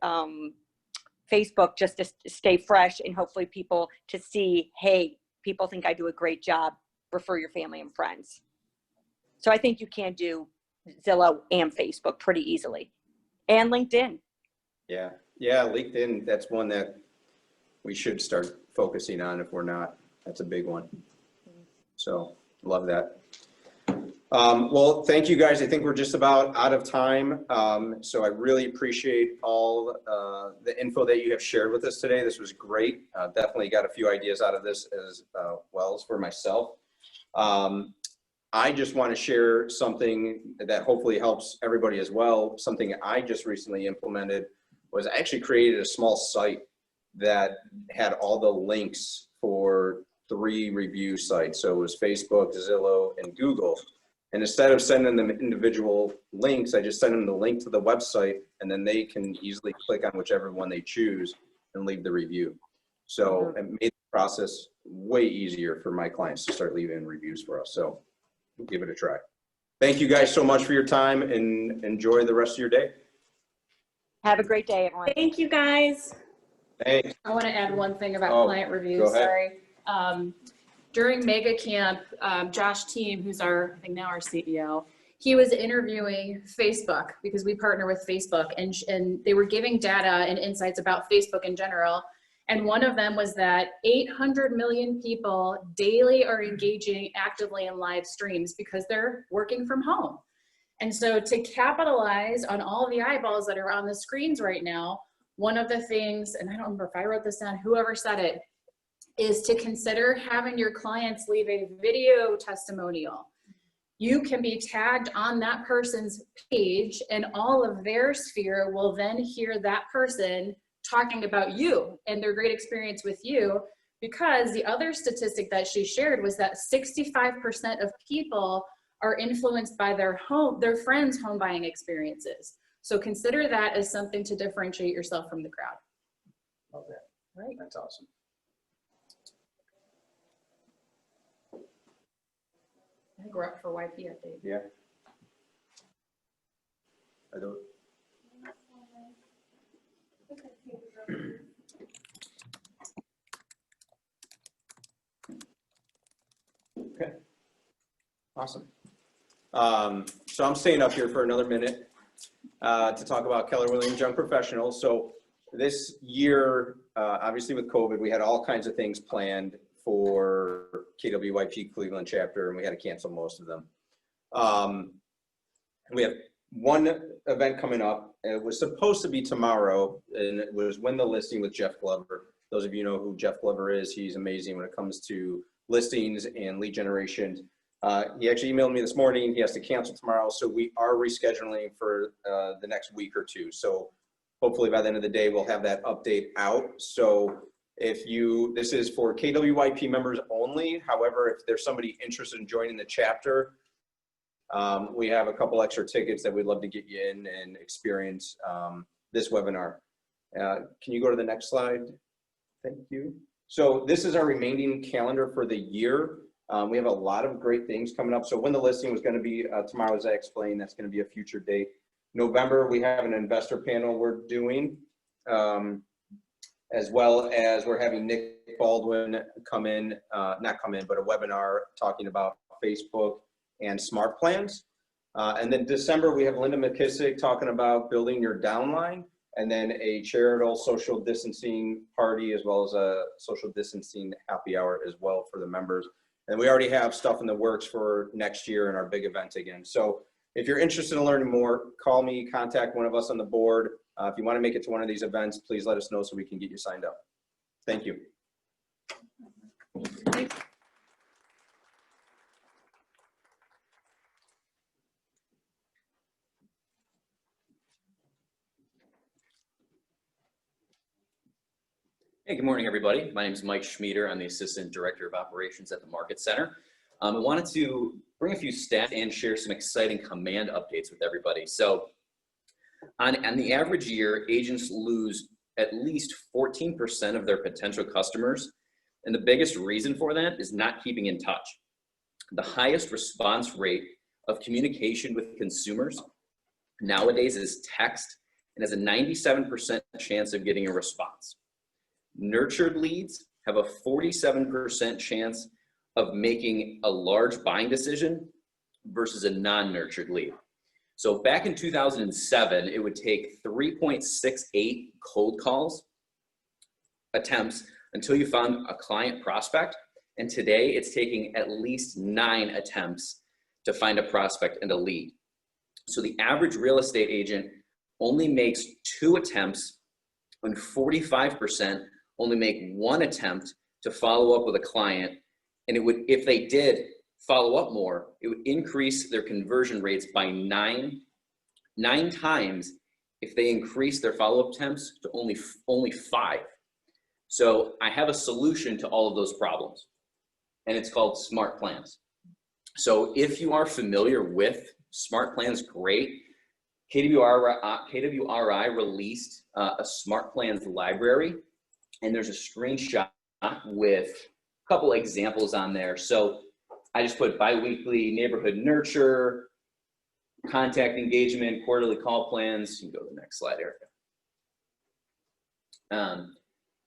Facebook just to stay fresh and hopefully people to see, hey, people think I do a great job, refer your family and friends. So I think you can do Zillow and Facebook pretty easily, and LinkedIn.
Yeah, LinkedIn, that's one that we should start focusing on if we're not. That's a big one. So love that. Well, thank you guys. I think we're just about out of time. So I really appreciate all the info that you have shared with us today. This was great. Definitely got a few ideas out of this as well as for myself. I just want to share something that hopefully helps everybody as well. Something I just recently implemented was I actually created a small site that had all the links for 3 review sites. So it was Facebook, Zillow, and Google. And instead of sending them individual links, I just send them the link to the website, and then they can easily click on whichever one they choose and leave the review. So it made the process way easier for my clients to start leaving reviews for us. So give it a try. Thank you guys so much for your time, and enjoy the rest of your day.
Have a great day, everyone.
Thank you, guys.
Thanks.
I want to add one thing about client reviews,
go ahead.
sorry. During Mega Camp, Josh Team, who's I think now our CEO, he was interviewing Facebook because we partner with Facebook, and they were giving data and insights about Facebook in general. And one of them was that 800 million people daily are engaging actively in live streams because they're working from home. And so to capitalize on all the eyeballs that are on the screens right now, one of the things, and I don't remember if I wrote this down, whoever said it, is to consider having your clients leave a video testimonial. You can be tagged on that person's page, and all of their sphere will then hear that person talking about you and their great experience with you, because the other statistic that she shared was that 65% of people are influenced by their friends' home buying experiences. So consider that as something to differentiate yourself from the crowd.
Love that.
Right.
That's awesome.
I think we're up for YP update.
Yeah. I don't. Okay. Awesome. So I'm staying up here for another minute to talk about Keller Williams Young Professionals. So this year, obviously with COVID, we had all kinds of things planned for KWYP Cleveland chapter, and we had to cancel most of them. We have one event coming up. It was supposed to be tomorrow, and it was Win the Listing with Jeff Glover. Those of you know who Jeff Glover is, he's amazing when it comes to listings and lead generation. He actually emailed me this morning. He has to cancel tomorrow, so we are rescheduling for the next week or two. So hopefully by the end of the day, we'll have that update out. So this is for KWYP members only. However, if there's somebody interested in joining the chapter, we have a couple extra tickets that we'd love to get you in and experience this webinar. Can you go to the next slide? Thank you. So this is our remaining calendar for the year. We have a lot of great things coming up. So When the Listing was going to be tomorrow, as I explained, that's going to be a future date. November, we have an investor panel we're doing, as well as we're having Nick Baldwin come in, not come in, but a webinar talking about Facebook and smart plans. And then December, we have Linda McKissick talking about building your downline, and then a charitable social distancing party, as well as a social distancing happy hour as well for the members. And we already have stuff in the works for next year and our big event again. So if you're interested in learning more, call me, contact one of us on the board. If you want to make it to one of these events, please let us know so we can get you signed up. Thank you.
Hey, good morning, everybody. My name is Mike Schmieder. I'm the Assistant Director of Operations at the Market Center. I wanted to bring a few stats and share some exciting command updates with everybody. So on the average year, agents lose at least 14% of their potential customers. And the biggest reason for that is not keeping in touch. The highest response rate of communication with consumers nowadays is text and has a 97% chance of getting a response. Nurtured leads have a 47% chance of making a large buying decision versus a non-nurtured lead. So back in 2007, it would take 3.68 cold calls attempts until you found a client prospect. And today it's taking at least 9 attempts to find a prospect and a lead. So the average real estate agent only makes 2 attempts, and 45% only make 1 attempt to follow up with a client. And it would, if they did follow up more, it would increase their conversion rates by 9 times if they increase their follow-up attempts to only 5. So I have a solution to all of those problems, and it's called Smart Plans. So if you are familiar with Smart Plans, great. KWRI released a Smart Plans library, and there's a screenshot with a couple examples on there. So I just put biweekly neighborhood nurture, contact engagement, quarterly call plans. You can go to the next slide, Erica.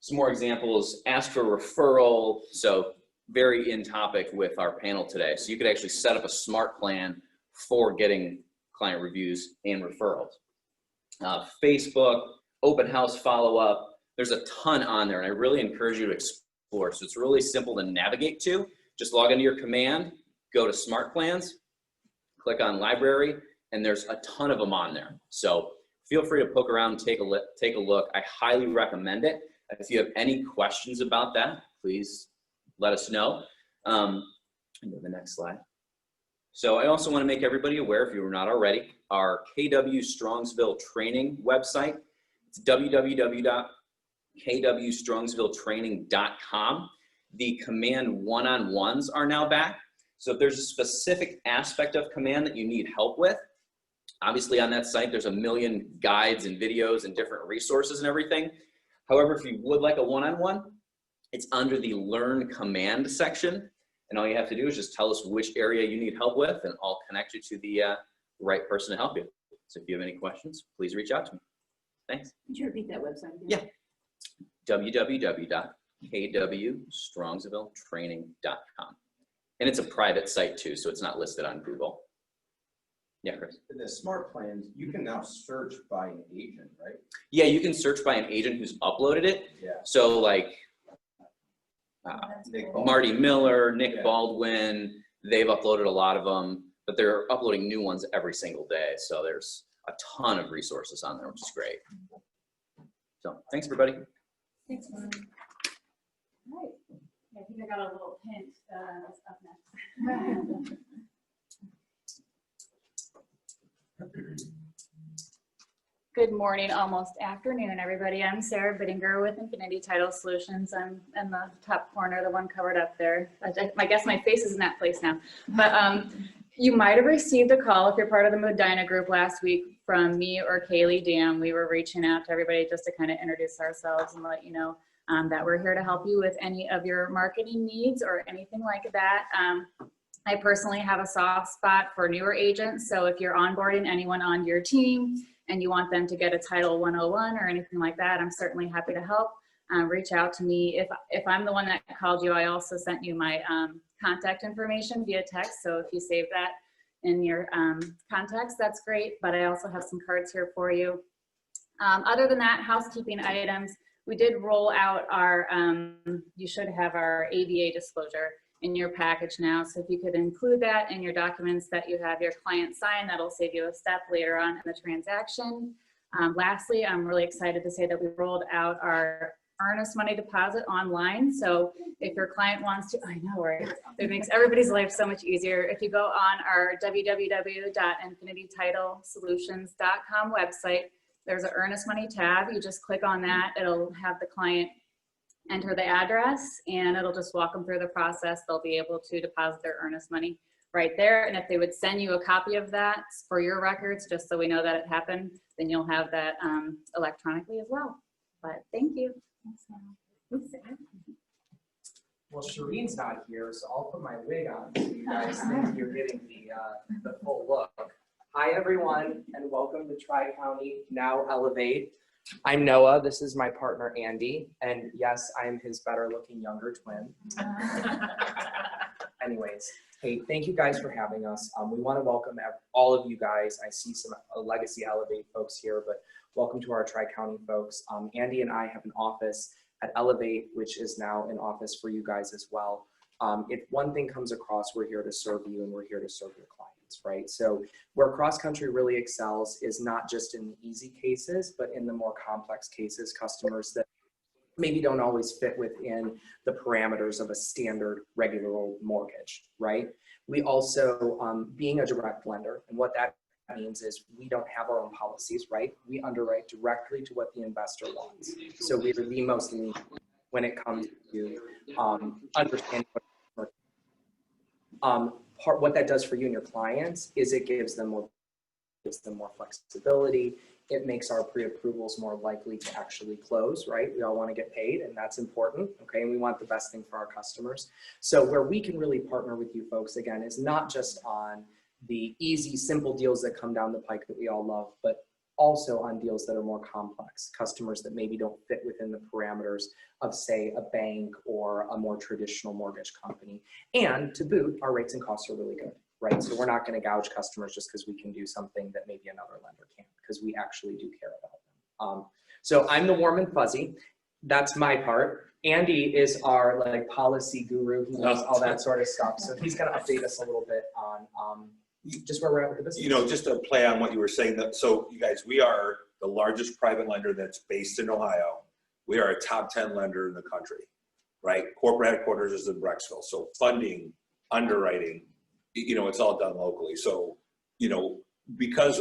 Some more examples, ask for referral. So very in topic with our panel today. So you could actually set up a smart plan for getting client reviews and referrals. Facebook, open house follow-up. There's a ton on there, and I really encourage you to explore. So it's really simple to navigate to. Just log into your command, go to Smart Plans, click on Library, and there's a ton of them on there. So feel free to poke around, take a look. I highly recommend it. If you have any questions about that, please let us know. Go to the next slide. So I also want to make everybody aware, if you were not already, our KW Strongsville training website. It's www.kwstrongsvilletraining.com. The command one-on-ones are now back. So if there's a specific aspect of command that you need help with, obviously on that site, there's a million guides and videos and different resources and everything. However, if you would like a one-on-one, it's under the Learn Command section. And all you have to do is just tell us which area you need help with, and I'll connect you to the right person to help you. So if you have any questions, please reach out to me. Thanks.
Could you repeat that website again?
Yeah. www.kwstrongsvilletraining.com. And it's a private site too, so it's not listed on Google. Yeah, Chris.
The Smart Plans, you can now search by an agent, right?
Yeah, you can search by an agent who's uploaded it.
Yeah.
So like Marty Miller, Nick
Yeah.
Baldwin, they've uploaded a lot of them, but they're uploading new ones every single day. So there's a ton of resources on there, which is great. So thanks, everybody.
Thanks, Mom. All right. I think I got a little hint what's up next.
Good morning, almost afternoon, everybody. I'm Sarah Bittinger with Infinity Title Solutions. I'm in the top corner, the one covered up there. I guess my face is in that place now. But you might have received a call if you're part of the Medina group last week from me or Kaylee Dam. We were reaching out to everybody just to kind of introduce ourselves and let you know that we're here to help you with any of your marketing needs or anything like that. I personally have a soft spot for newer agents. So if you're onboarding anyone on your team and you want them to get a Title 101 or anything like that, I'm certainly happy to help. Reach out to me. If I'm the one that called you, I also sent you my contact information via text. So if you save that in your contacts, that's great. But I also have some cards here for you. Other than that, housekeeping items. We did roll out our, you should have our ABA disclosure in your package now. So if you could include that in your documents that you have your client sign, that'll save you a step later on in the transaction. Lastly, I'm really excited to say that we rolled out our earnest money deposit online. So if your client wants to, I know, right? It makes everybody's life so much easier. If you go on our www.infinitytitlesolutions.com website, there's an earnest money tab. You just click on that. It'll have the client enter the address and it'll just walk them through the process. They'll be able to deposit their earnest money right there. And if they would send you a copy of that for your records, just so we know that it happened, then you'll have that electronically as well. But thank you.
Well, Shireen's not here, so I'll put my wig on so you guys think you're getting the full look. Hi, everyone, and welcome to Tri-County Now Elevate. I'm Noah. This is my partner, Andy. And yes, I am his better looking younger twin. Anyways, hey, thank you guys for having us. We want to welcome all of you guys. I see some Legacy Elevate folks here, but welcome to our Tri-County folks. Andy and I have an office at Elevate, which is now an office for you guys as well. If one thing comes across, we're here to serve you and we're here to serve your clients, right? So where Cross Country really excels is not just in the easy cases, but in the more complex cases, customers that maybe don't always fit within the parameters of a standard regular old mortgage, right? We also, being a direct lender, and what that means is we don't have our own policies, right? We underwrite directly to what the investor wants. So we are the most lenient when it comes to understanding what that does for you and your clients is it gives them more flexibility. It makes our pre-approvals more likely to actually close, right? We all want to get paid and that's important, okay? And we want the best thing for our customers. So where we can really partner with you folks, again, is not just on the easy, simple deals that come down the pike that we all love, but also on deals that are more complex, customers that maybe don't fit within the parameters of, say, a bank or a more traditional mortgage company. And to boot, our rates and costs are really good, right? So we're not going to gouge customers just because we can do something that maybe another lender can't, because we actually do care about them. So I'm the warm and fuzzy. That's my part. Andy is our like policy guru. He knows all that sort of stuff. So he's going to update us a little bit on just where we're at with the business.
You know, just to play on what you were saying, so you guys, we are the largest private lender that's based in Ohio. We are a top 10 lender in the country, right? Corporate headquarters is in Brecksville. So funding, underwriting, you know, it's all done locally. So, you know, because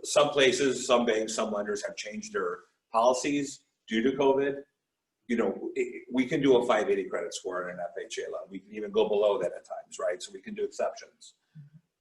some places, some banks, some lenders have changed their policies due to COVID, you know, we can do a 580 credit score on an FHA loan. We can even go below that at times, right? So we can do exceptions.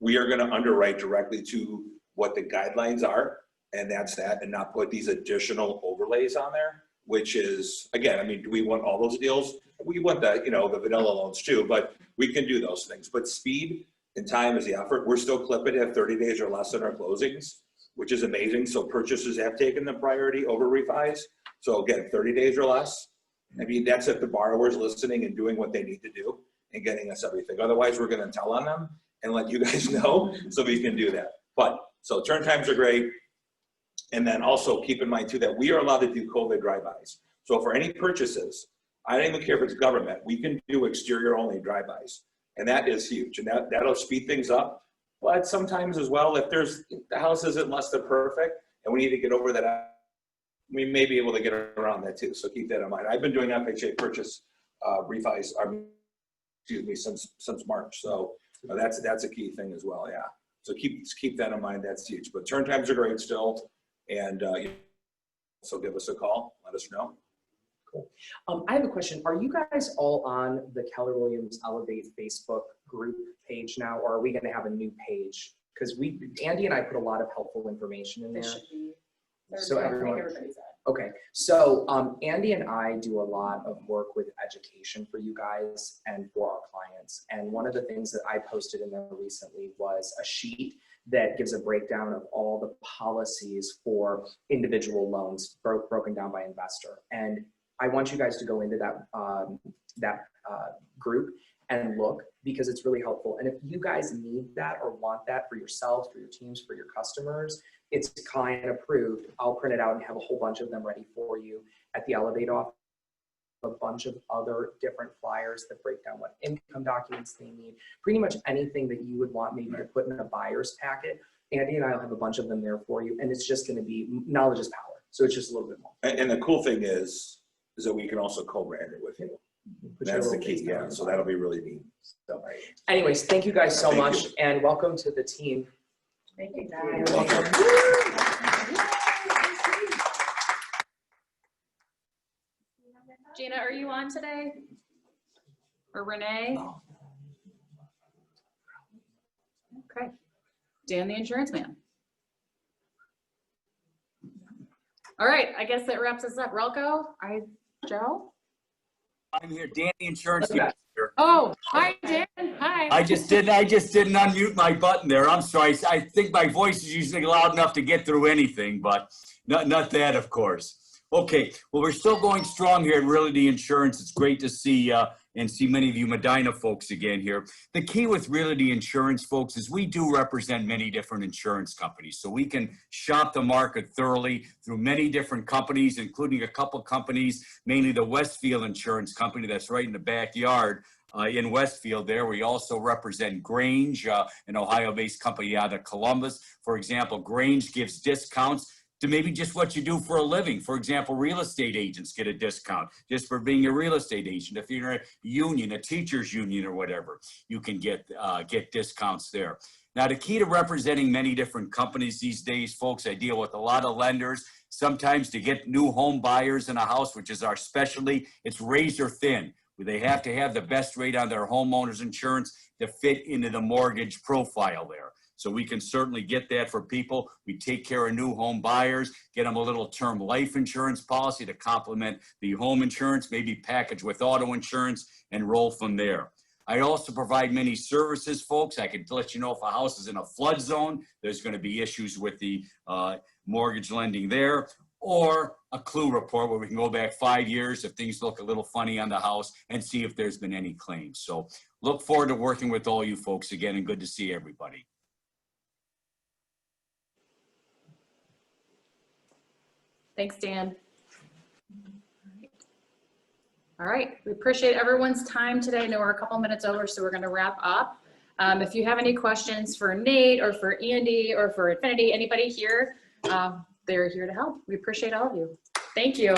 We are going to underwrite directly to what the guidelines are, and that's that, and not put these additional overlays on there, which is, again, I mean, do we want all those deals? We want the, you know, the vanilla loans too, but we can do those things. But speed and time is the effort. We're still clipping at 30 days or less in our closings, which is amazing. So purchases have taken the priority over refis. So again, 30 days or less. I mean, that's if the borrower's listening and doing what they need to do and getting us everything. Otherwise, we're going to tell on them and let you guys know so we can do that. But so turn times are great. And then also keep in mind too that we are allowed to do COVID drive-bys. So for any purchases, I don't even care if it's government, we can do exterior only drive-bys. And that is huge. And that'll speed things up. But sometimes as well, if the house isn't less than perfect and we need to get over that, we may be able to get around that too. So keep that in mind. I've been doing FHA purchase refis, since March. So that's a key thing as well. Yeah. So keep that in mind. That's huge. But turn times are great still. And so give us a call. Let us know.
Cool. I have a question. Are you guys all on the Keller Williams Elevate Facebook group page now, or are we going to have a new page? Because Andy and I put a lot of helpful information in there. So everyone. Okay. So Andy and I do a lot of work with education for you guys and for our clients. And one of the things that I posted in there recently was a sheet that gives a breakdown of all the policies for individual loans broken down by investor. And I want you guys to go into that group and look, because it's really helpful. And if you guys need that or want that for yourselves, for your teams, for your customers, it's client approved. I'll print it out and have a whole bunch of them ready for you at the Elevate office. A bunch of other different flyers that break down what income documents they need, pretty much anything that you would want maybe to put in a buyer's packet. Andy and I will have a bunch of them there for you. And it's just going to be, knowledge is power. So it's just a little bit more.
And the cool thing is, is that we can also co-brand it with you.
Put your
That's the
little
key,
face
yeah,
down.
so that'll be really neat.
So, anyways, thank you guys so
Thank
much
you.
and welcome to the team.
Thank you,
You're
guys.
welcome.
Gina, are you on today? Or Renee? Okay. Dan, the insurance man. All right, I guess that wraps us up. Relco, Joe?
I'm here, Danny Insurance. Here.
Oh, hi, Dan. Hi.
I just didn't unmute my button there. I'm sorry. I think my voice is usually loud enough to get through anything, but not that, of course. Okay, well, we're still going strong here at Realty Insurance. It's great to see and see many of you Medina folks again here. The key with Realty Insurance, folks, is we do represent many different insurance companies. So we can shop the market thoroughly through many different companies, including a couple companies, mainly the Westfield Insurance Company that's right in the backyard in Westfield there. We also represent Grange, an Ohio-based company out of Columbus. For example, Grange gives discounts to maybe just what you do for a living. For example, real estate agents get a discount just for being a real estate agent. If you're in a union, a teacher's union or whatever, you can get discounts there. Now, the key to representing many different companies these days, folks, I deal with a lot of lenders. Sometimes to get new home buyers in a house, which is our specialty, it's razor thin. They have to have the best rate on their homeowner's insurance to fit into the mortgage profile there. So we can certainly get that for people. We take care of new home buyers, get them a little term life insurance policy to complement the home insurance, maybe package with auto insurance and roll from there. I also provide many services, folks. I can let you know if a house is in a flood zone, there's going to be issues with the mortgage lending there, or a clue report where we can go back 5 years if things look a little funny on the house and see if there's been any claims. So look forward to working with all you folks again, and good to see everybody.
Thanks, Dan. All right, we appreciate everyone's time today. I know we're a couple minutes over, so we're going to wrap up. If you have any questions for Nate or for Andy or for Infinity, anybody here, they're here to help. We appreciate all of you. Thank you.